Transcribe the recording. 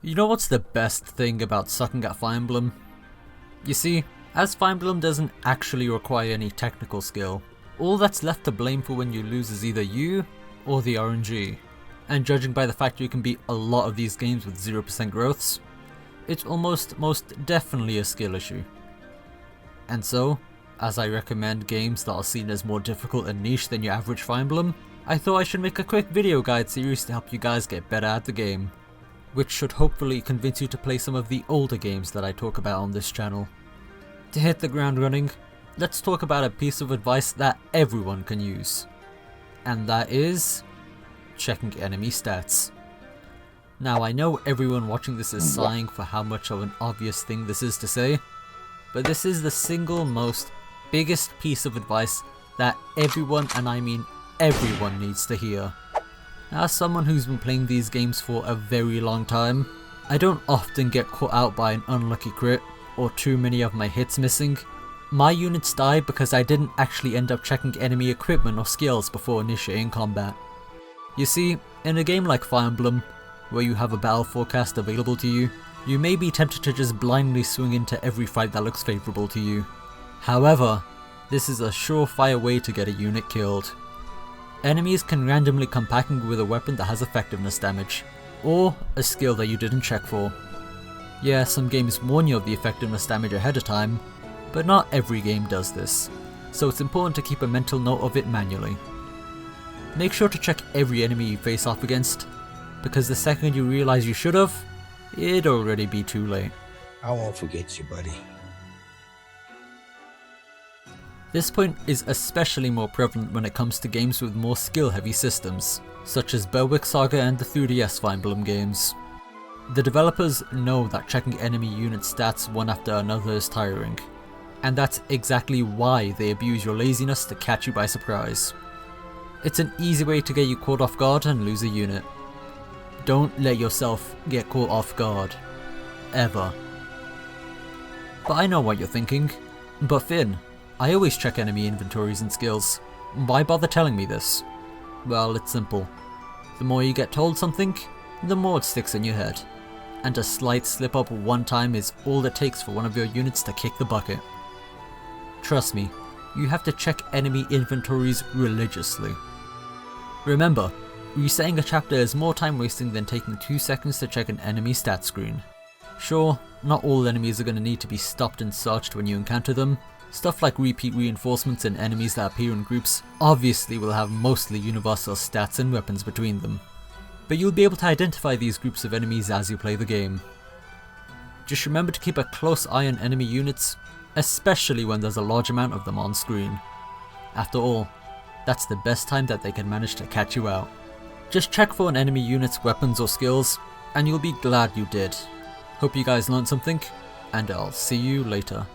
You know what's the best thing about sucking at Fire Emblem? You see, as Fire Emblem doesn't actually require any technical skill, all that's left to blame for when you lose is either you or the RNG. And judging by the fact you can beat a lot of these games with 0% growths, it's almost most definitely a skill issue. And so, as I recommend games that are seen as more difficult and niche than your average Fire Emblem, I thought I should make a quick video guide series to help you guys get better at the game, which should hopefully convince you to play some of the older games that I talk about on this channel. To hit the ground running, let's talk about a piece of advice that everyone can use. And that is checking enemy stats. Now I know everyone watching this is sighing for how much of an obvious thing this is to say, but this is the single most biggest piece of advice that everyone, and I mean everyone, needs to hear. As someone who's been playing these games for a very long time, I don't often get caught out by an unlucky crit or too many of my hits missing. My units die because I didn't actually end up checking enemy equipment or skills before initiating combat. You see, in a game like Fire Emblem, where you have a battle forecast available to you, you may be tempted to just blindly swing into every fight that looks favourable to you. However, this is a surefire way to get a unit killed. Enemies can randomly come packing with a weapon that has effectiveness damage, or a skill that you didn't check for. Yeah, some games warn you of the effectiveness damage ahead of time, but not every game does this, so it's important to keep a mental note of it manually. Make sure to check every enemy you face off against, because the second you realise you should have, it'd already be too late. I won't forget you, buddy. This point is especially more prevalent when it comes to games with more skill-heavy systems, such as Berwick Saga and the 3DS Fire Emblem games. The developers know that checking enemy unit stats one after another is tiring, and that's exactly why they abuse your laziness to catch you by surprise. It's an easy way to get you caught off guard and lose a unit. Don't let yourself get caught off guard. Ever. But I know what you're thinking. But Finn, I always check enemy inventories and skills. Why bother telling me this? Well, it's simple. The more you get told something, the more it sticks in your head. And a slight slip up one time is all it takes for one of your units to kick the bucket. Trust me, you have to check enemy inventories religiously. Remember, resetting a chapter is more time wasting than taking 2 seconds to check an enemy stat screen. Sure, not all enemies are going to need to be stopped and searched when you encounter them. Stuff like repeat reinforcements and enemies that appear in groups obviously will have mostly universal stats and weapons between them. But you'll be able to identify these groups of enemies as you play the game. Just remember to keep a close eye on enemy units, especially when there's a large amount of them on screen. After all, that's the best time that they can manage to catch you out. Just check for an enemy unit's weapons or skills, and you'll be glad you did. Hope you guys learned something, and I'll see you later.